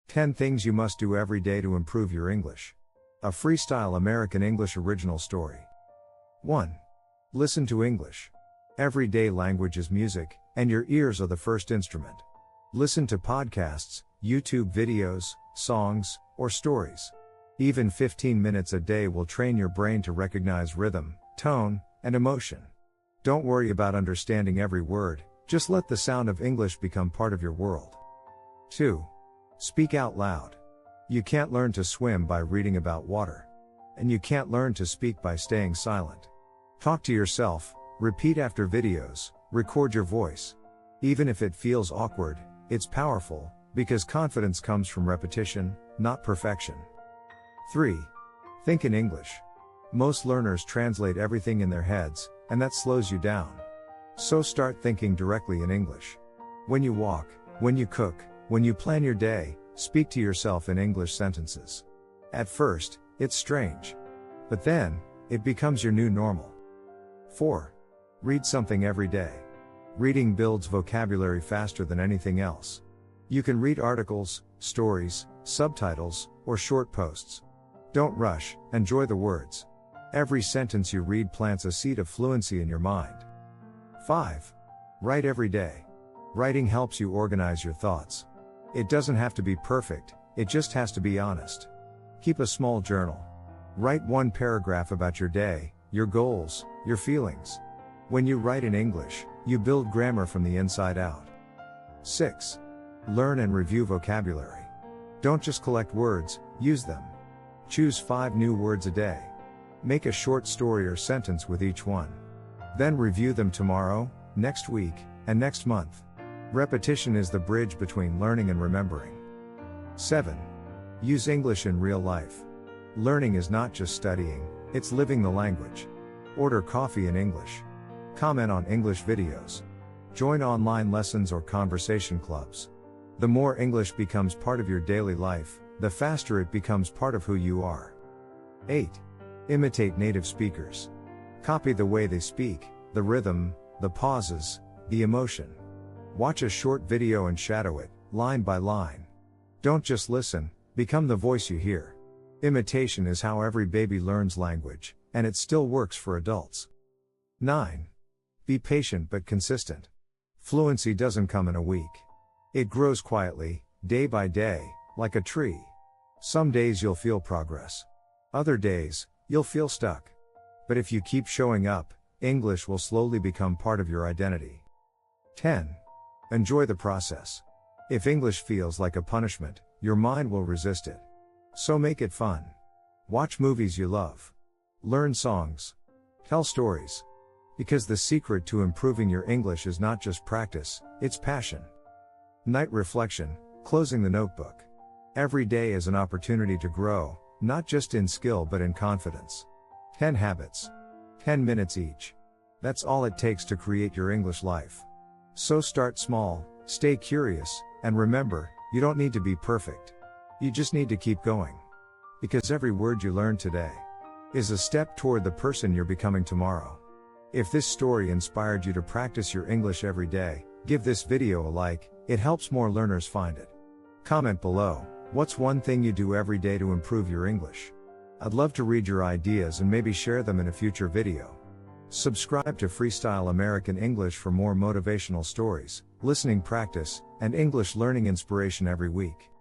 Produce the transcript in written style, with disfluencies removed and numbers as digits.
10 things you must do every day to improve your English. A Freestyle American English original story. 1. Listen to English. Everyday language is music, and your ears are the first instrument. Listen to podcasts, YouTube videos, songs, or stories. Even 15 minutes a day will train your brain to recognize rhythm, tone, and emotion. Don't worry about understanding every word, just let the sound of English become part of your world. 2. Speak out loud. You can't learn to swim by reading about water. And you can't learn to speak by staying silent. Talk to yourself, repeat after videos, record your voice. Even if it feels awkward, it's powerful, because confidence comes from repetition, not perfection. 3. Think in English. Most learners translate everything in their heads, and that slows you down. So start thinking directly in English. When you walk, when you cook, when you plan your day, speak to yourself in English sentences. At first, it's strange. But then, it becomes your new normal. 4. Read something every day. Reading builds vocabulary faster than anything else. You can read articles, stories, subtitles, or short posts. Don't rush, enjoy the words. Every sentence you read plants a seed of fluency in your mind. 5. Write every day. Writing helps you organize your thoughts. It doesn't have to be perfect, it just has to be honest. Keep a small journal. Write one paragraph about your day, your goals, your feelings. When you write in English, you build grammar from the inside out. 6. Learn and review vocabulary. Don't just collect words, use them. Choose 5 new words a day. Make a short story or sentence with each one. Then review them tomorrow, next week, and next month. Repetition is the bridge between learning and remembering. 7. Use English in real life. Learning is not just studying, it's living the language. Order coffee in English. Comment on English videos. Join online lessons or conversation clubs. The more English becomes part of your daily life, the faster it becomes part of who you are. 8. Imitate native speakers. Copy the way they speak, the rhythm, the pauses, the emotion. Watch a short video and shadow it, line by line. Don't just listen, become the voice you hear. Imitation is how every baby learns language, and it still works for adults. 9. Be patient but consistent. Fluency doesn't come in a week. It grows quietly, day by day, like a tree. Some days you'll feel progress. Other days, you'll feel stuck. But if you keep showing up, English will slowly become part of your identity. 10. Enjoy the process. If English feels like a punishment, your mind will resist it. So make it fun. Watch movies you love. Learn songs. Tell stories. Because the secret to improving your English is not just practice, it's passion. Night reflection, closing the notebook. Every day is an opportunity to grow, not just in skill but in confidence. 10 habits. 10 minutes each. That's all it takes to create your English life. So start small, stay curious, and remember, you don't need to be perfect. You just need to keep going. Because every word you learn today is a step toward the person you're becoming tomorrow. If this story inspired you to practice your English every day, give this video a like, it helps more learners find it. Comment below, what's one thing you do every day to improve your English? I'd love to read your ideas and maybe share them in a future video. Subscribe to Freestyle American English for more motivational stories, listening practice, and English learning inspiration every week.